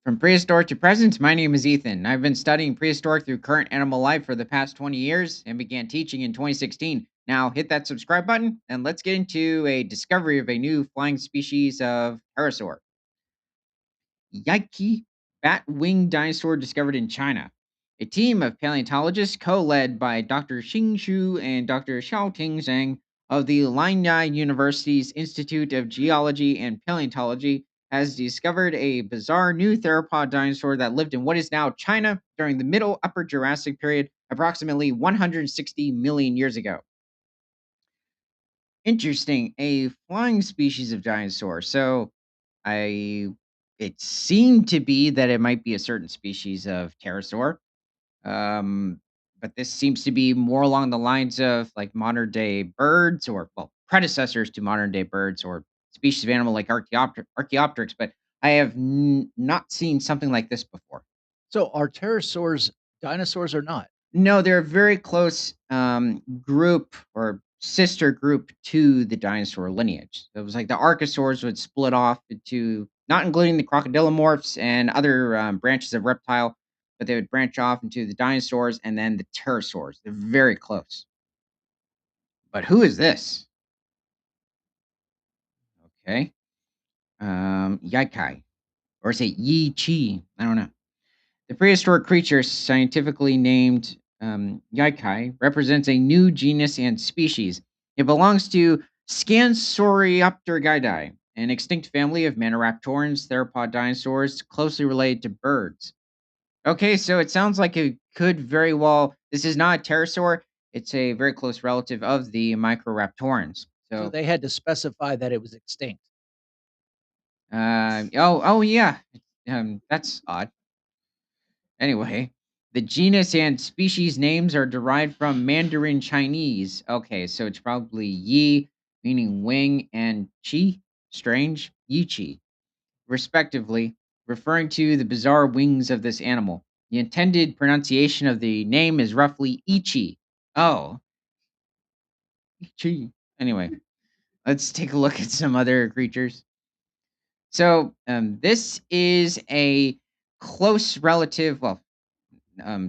From prehistoric to present, my name is Ethan. I've been studying prehistoric through current animal life for the past 20 years and began teaching in 2016. Now, hit that subscribe button and let's get into a discovery of a new flying species of pterosaur. Yike bat winged dinosaur discovered in China. A team of paleontologists, co led by Dr. Xing Shu and Dr. Xiaoting Zhang of the Lanyai University's Institute of Geology and Paleontology, has discovered a bizarre new theropod dinosaur that lived in what is now China during the Middle Upper Jurassic period, approximately 160 million years ago. Interesting, a flying species of dinosaur. I it seemed to be that it might be a certain species of pterosaur. Um, but this seems to be more along the lines of like modern day birds or well, predecessors to modern day birds or species of animal like Archaeopteryx, but I have not seen something like this before. So are pterosaurs dinosaurs or not? No, they're a very close group or sister group to the dinosaur lineage. So it was like the archosaurs would split off into, not including the crocodilomorphs and other branches of reptile, but they would branch off into the dinosaurs and then the pterosaurs. They're very close. But who is this? Okay. Yaikai. Or is it Yi Chi? I don't know. The prehistoric creature, scientifically named Yaikai, represents a new genus and species. It belongs to Scansorioptergidae, an extinct family of Maniraptorans, theropod dinosaurs closely related to birds. Okay, so it sounds like it could very well. This is not a pterosaur. It's a very close relative of the Microraptorans. So So, they had to specify that it was extinct. oh yeah, that's odd. Anyway, the genus and species names are derived from Mandarin Chinese. Okay, so it's probably Yi, meaning wing, and Qi, strange, Yi Qi, respectively, referring to the bizarre wings of this animal. The intended pronunciation of the name is roughly Ichi. Oh, Ichi. Anyway, let's take a look at some other creatures. This is a close relative. Well,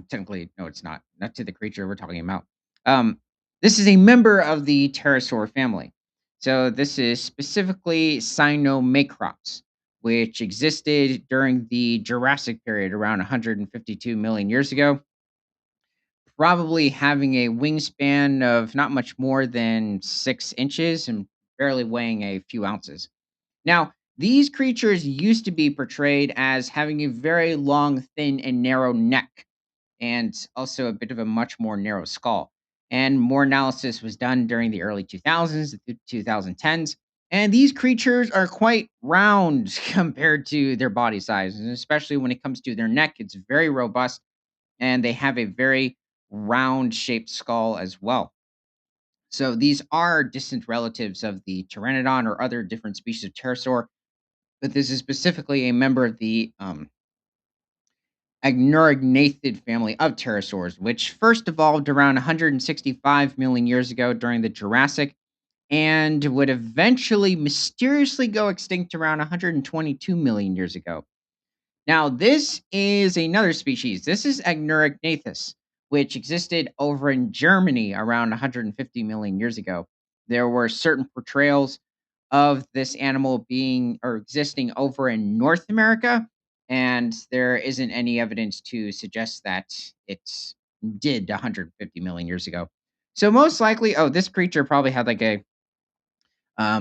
technically, no, it's not. Not to the creature we're talking about. Um, this is a member of the pterosaur family. So this is specifically Sinomacrops, which existed during the Jurassic period around 152 million years ago, probably having a wingspan of not much more than 6 inches and barely weighing a few ounces. Now, these creatures used to be portrayed as having a very long, thin, and narrow neck and also a bit of a much more narrow skull. And more analysis was done during the early 2000s, the 2010s. And these creatures are quite round compared to their body size, and especially when it comes to their neck, it's very robust and they have a very round shaped skull as well. So these are distant relatives of the pteranodon or other different species of pterosaur, but this is specifically a member of the Agnerognathed family of pterosaurs, which first evolved around 165 million years ago during the Jurassic and would eventually mysteriously go extinct around 122 million years ago. Now, this is another species. This is Agnerognathes, which existed over in Germany around 150 million years ago. There were certain portrayals of this animal being or existing over in North America, and there isn't any evidence to suggest that it did 150 million years ago. So most likely, oh, this creature probably had like a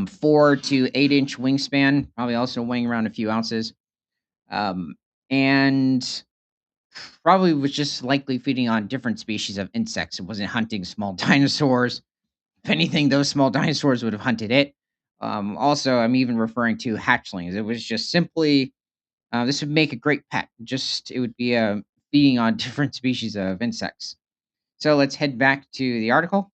4 to 8 inch wingspan, probably also weighing around a few ounces, um, and probably was just likely feeding on different species of insects. It wasn't hunting small dinosaurs. If anything, those small dinosaurs would have hunted it. Also, I'm even referring to hatchlings. It was just simply this would make a great pet. Just it would be feeding on different species of insects. So let's head back to the article.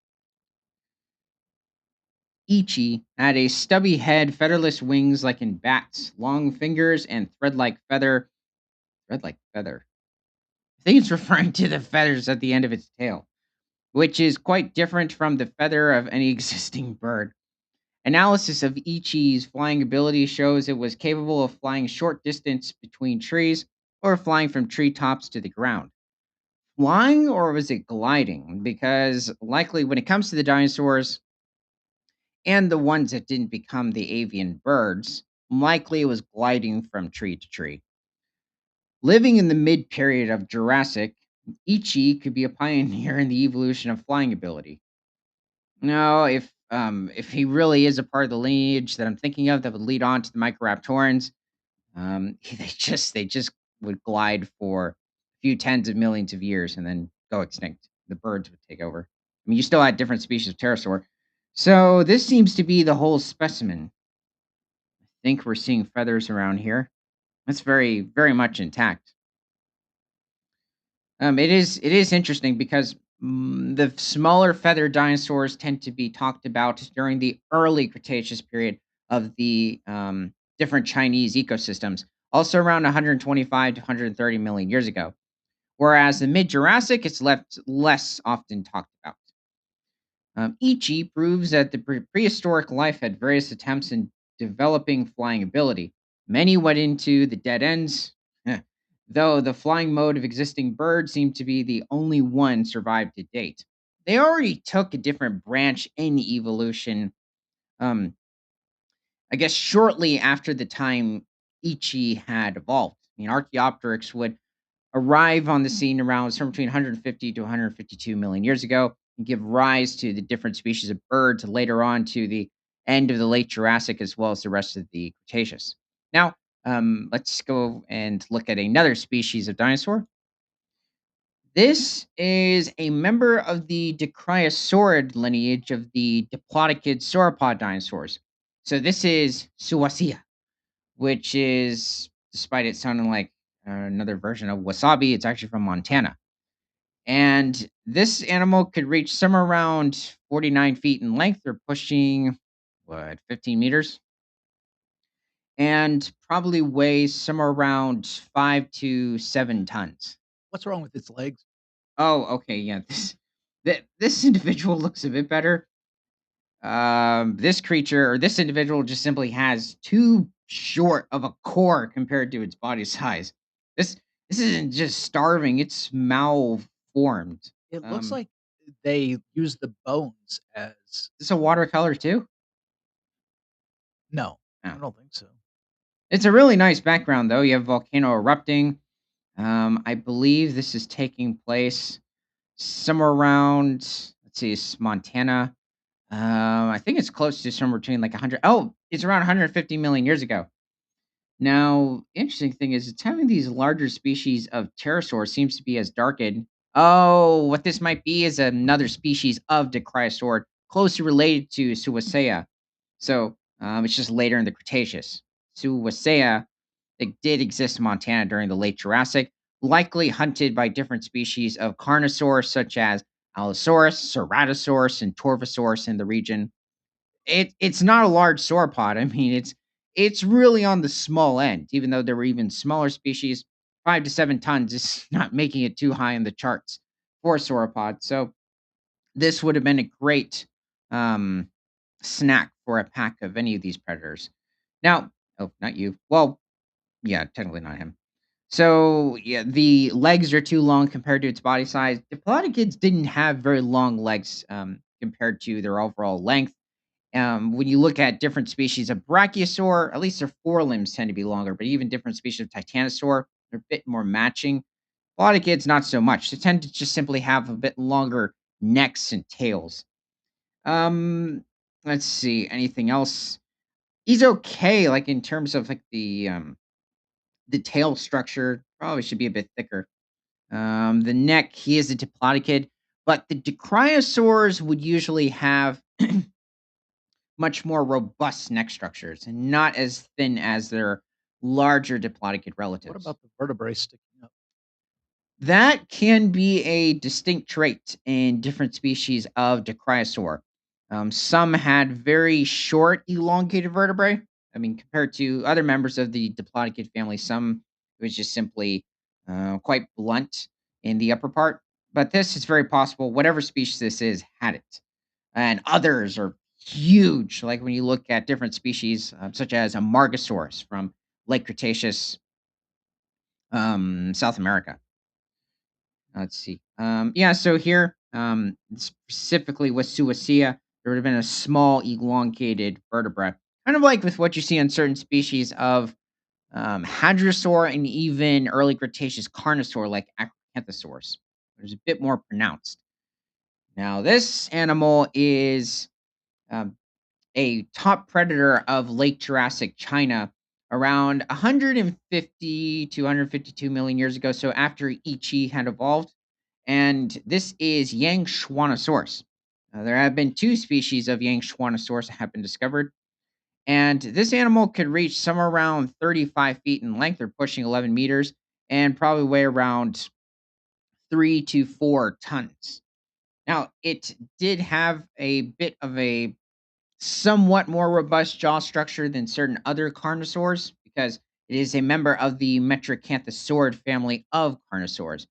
Ichi had a stubby head, featherless wings like in bats, long fingers, and thread-like feather. Thread-like feather. I think it's referring to the feathers at the end of its tail, which is quite different from the feather of any existing bird. Analysis of Ichi's flying ability shows it was capable of flying short distance between trees or flying from treetops to the ground. Flying or was it gliding? Because likely when it comes to the dinosaurs and the ones that didn't become the avian birds, likely it was gliding from tree to tree. Living in the mid period of Jurassic, Ichi could be a pioneer in the evolution of flying ability. No, if he really is a part of the lineage that I'm thinking of that would lead on to the Microraptorans, they just would glide for a few tens of millions of years and then go extinct. The birds would take over. I mean, you still had different species of pterosaur. So this seems to be the whole specimen. I think we're seeing feathers around here. That's very, very much intact. It is interesting because the smaller feathered dinosaurs tend to be talked about during the early Cretaceous period of the different Chinese ecosystems, also around 125 to 130 million years ago. Whereas the mid Jurassic is left less often talked about. Ichi proves that the prehistoric life had various attempts in developing flying ability. Many went into the dead ends, though the flying mode of existing birds seemed to be the only one survived to date. They already took a different branch in evolution, um, I guess, shortly after the time Ichi had evolved. I mean, Archaeopteryx would arrive on the scene around somewhere between 150 to 152 million years ago and give rise to the different species of birds later on to the end of the late Jurassic as well as the rest of the Cretaceous. Now, let's go and look at another species of dinosaur. This is a member of the Dicryosauriid lineage of the diplodocid sauropod dinosaurs. So this is Suasia, which is, despite it sounding like another version of wasabi, it's actually from Montana. And this animal could reach somewhere around 49 feet in length or pushing, what, 15 meters? And probably weighs somewhere around 5 to 7 tons. What's wrong with its legs? Oh, okay, yeah. This individual looks a bit better. This creature or this individual just simply has too short of a core compared to its body size. This this isn't just starving; it's malformed. It looks Um, like they use the bones as this a watercolor too? no, I Oh. don't think so. It's a really nice background though. You have volcano erupting. I believe this is taking place somewhere around. Let's see, it's Montana. I think it's close to somewhere between like 100. Oh, it's around 150 million years ago. Now, interesting thing is it's having these larger species of pterosaur seems to be as darkened. Oh, what this might be is another species of Dicryosaur closely related to Suisea. So it's just later in the Cretaceous. Suisea, it did exist in Montana during the late Jurassic, likely hunted by different species of carnosaurs such as Allosaurus, Ceratosaurus, and Torvosaurus in the region. It's not a large sauropod. I mean, it's really on the small end, even though there were even smaller species. 5 to 7 tons is not making it too high in the charts for a sauropod. So this would have been a great um, snack for a pack of any of these predators. Now, oh, not you. Well, yeah, technically not him. So yeah, the legs are too long compared to its body size. Diplodocids didn't have very long legs compared to their overall length. When you look at different species of brachiosaur, at least their forelimbs tend to be longer, but even different species of titanosaur, they're a bit more matching. A lot of kids, not so much. They tend to just simply have a bit longer necks and tails. Um, let's see, anything else? He's okay, like in terms of like the tail structure, probably should be a bit thicker. The neck, he is a diplodocid, but the Dicryosaurs would usually have much more robust neck structures and not as thin as their larger diplodocid What relatives. about the vertebrae sticking up? That can be a distinct trait in different species of Dicryosaur. Some had very short, elongated vertebrae. I mean, compared to other members of the diplodocid family, some it was just simply quite blunt in the upper part. But this is very possible. Whatever species this is had it, and others are huge. Like when you look at different species, such as a Margosaurus from late Cretaceous, South America. Let's see. Yeah, so here, specifically with Suacia, there would have been a small elongated vertebra, kind of like with what you see on certain species of Hadrosaur and even early Cretaceous Carnosaur like Acrocanthosaurus. There's a bit more pronounced. Now, this animal is um, a top predator of late Jurassic China around 150 to 152 million years ago. So after Ichi had evolved, and this is Yang Schwannosaurus. There have been two species of Yang Schwannosaurus that have been discovered, and this animal could reach somewhere around 35 feet in length or pushing 11 meters and probably weigh around 3 to 4 tons. Now, it did have a bit of a somewhat more robust jaw structure than certain other carnosaurs because it is a member of the Metricanthosaurid family of carnosaurs.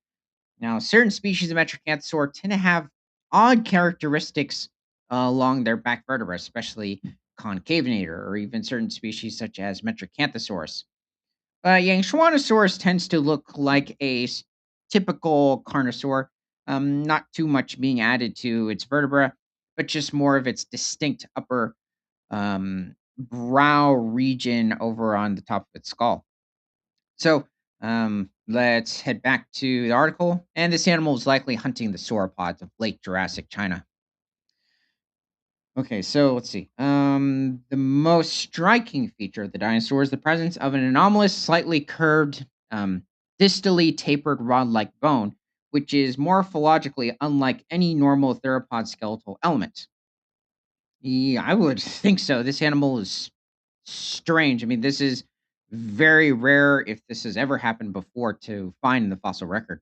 Now, certain species of Metricanthrosaur tend to have odd characteristics along their back vertebra, especially concavinator, or even certain species such as Metricanthosaurus. Yangchuanosaurus tends to look like a typical carnosaur, not too much being added to its vertebra, but just more of its distinct upper brow region over on the top of its skull. So let's head back to the article. And this animal is likely hunting the sauropods of late Jurassic China. Okay, so let's see. The most striking feature of the dinosaur is the presence of an anomalous, slightly curved, distally tapered rod-like bone, which is morphologically unlike any normal theropod skeletal element. Yeah, I would think so. This animal is strange. I mean, this is very rare if this has ever happened before to find in the fossil record.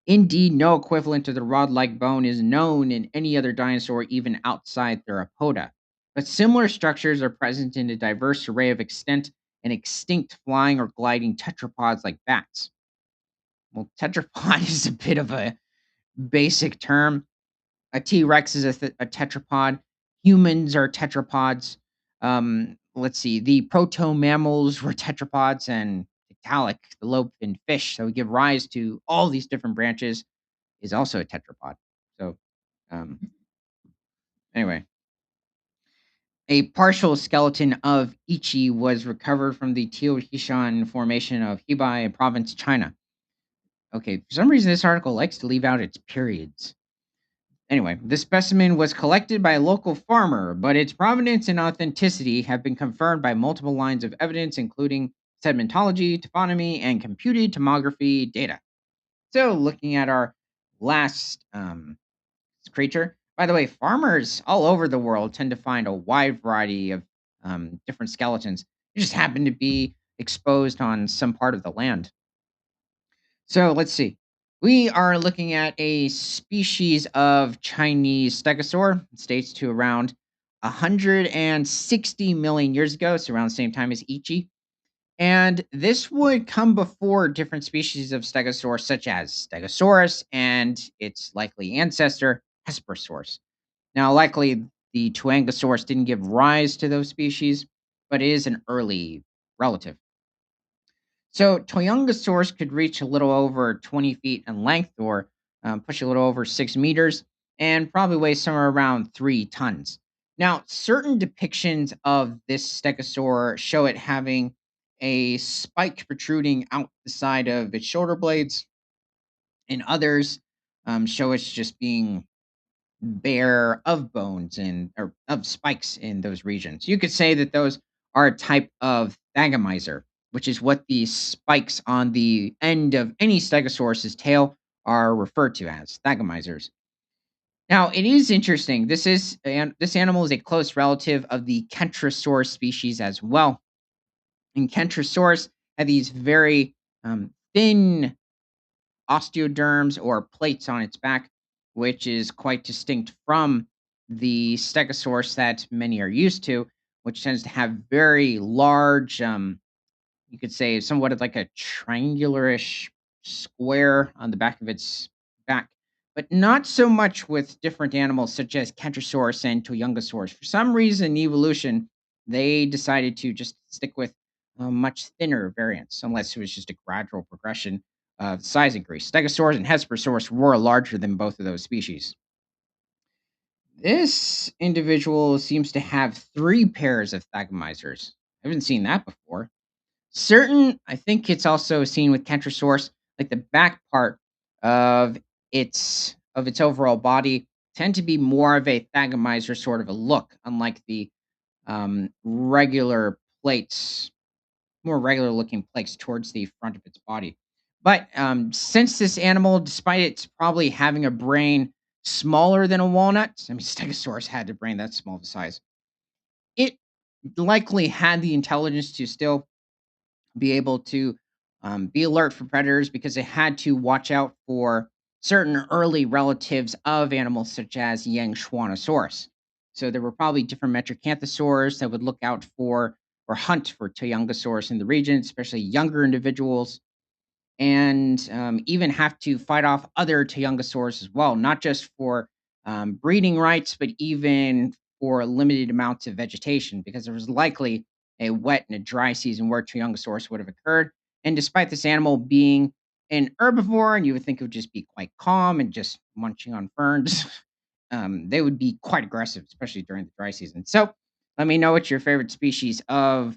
Indeed, no equivalent to the rod like bone is known in any other dinosaur, even outside theropoda. But similar structures are present in a diverse array of extent and extinct flying or gliding tetrapods like bats. Well, tetrapod is a bit of a basic term. A T Rex is a tetrapod. Humans are tetrapods. Let's see. The proto mammals were tetrapods, and Tiktaalik, the lobe finned fish that would give rise to all these different branches, is also a tetrapod. So, um, anyway, a partial skeleton of Ichi was recovered from the Teotihuacan Formation of Hebei Province, China. Okay, for some reason, this article likes to leave out its periods. Anyway, this specimen was collected by a local farmer, but its provenance and authenticity have been confirmed by multiple lines of evidence, including sedimentology, taphonomy, and computed tomography data. So, looking at our last creature, by the way, farmers all over the world tend to find a wide variety of different skeletons. They just happen to be exposed on some part of the land. So let's see. We are looking at a species of Chinese stegosaur. It dates to around 160 million years ago, so around the same time as Ichi. And this would come before different species of stegosaur, such as Stegosaurus and its likely ancestor, Hesperosaurus. Now, likely the Tuangosaurus didn't give rise to those species, but is an early relative. So Toyongosaurus could reach a little over 20 feet in length or push a little over 6 meters and probably weigh somewhere around 3 tons. Now, certain depictions of this stegosaur show it having a spike protruding out the side of its shoulder blades, and others show it just being bare of bones and or of spikes in those regions. You could say that those are a type of thagomizer, which is what the spikes on the end of any stegosaurus's tail are referred to as thagomizers. Now, it is interesting. This animal is a close relative of the Kentrosaurus species as well. And Kentrosaurus had these very thin osteoderms or plates on its back, which is quite distinct from the stegosaurus that many are used to, which tends to have very large, you could say, somewhat of like a triangularish square on the back of its back. but not so much with different animals such as Kentrosaurus and Toyungasaurus. For some reason, evolution, they decided to just stick with much thinner variants, unless it was just a gradual progression of size increase. Stegosaurus and Hesperosaurus were larger than both of those species. This individual seems to have three pairs of thagomizers. I haven't seen that before. I think it's also seen with Kentrosaurus, like the back part of its overall body tend to be more of a thagomizer sort of a look, unlike the regular plates, more regular looking plates towards the front of its body. But since this animal, despite its probably having a brain smaller than a walnut, I mean, Stegosaurus had a brain that small of a size, it likely had the intelligence to still be able to be alert for predators because they had to watch out for certain early relatives of animals such as Yang Schwannosaurus. So there were probably different metracanthosaurs that would look out for or hunt for Tyrannosaurus in the region, especially younger individuals, and even have to fight off other Tyrannosaurs as well, not just for breeding rights, but even for limited amounts of vegetation, because there was likely a wet and a dry season where Tyrannosaurus would have occurred. And despite this animal being an herbivore, and you would think it would just be quite calm and just munching on ferns, they would be quite aggressive, especially during the dry season. So let me know what your favorite species of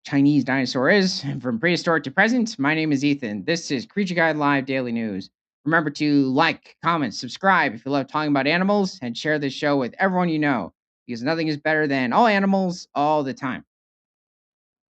Chinese dinosaur is. And from prehistoric to present, my name is Ethan. This is Creature Guide Live Daily News. Remember to like, comment, subscribe if you love talking about animals, and share this show with everyone you know because nothing is better than all animals all the time.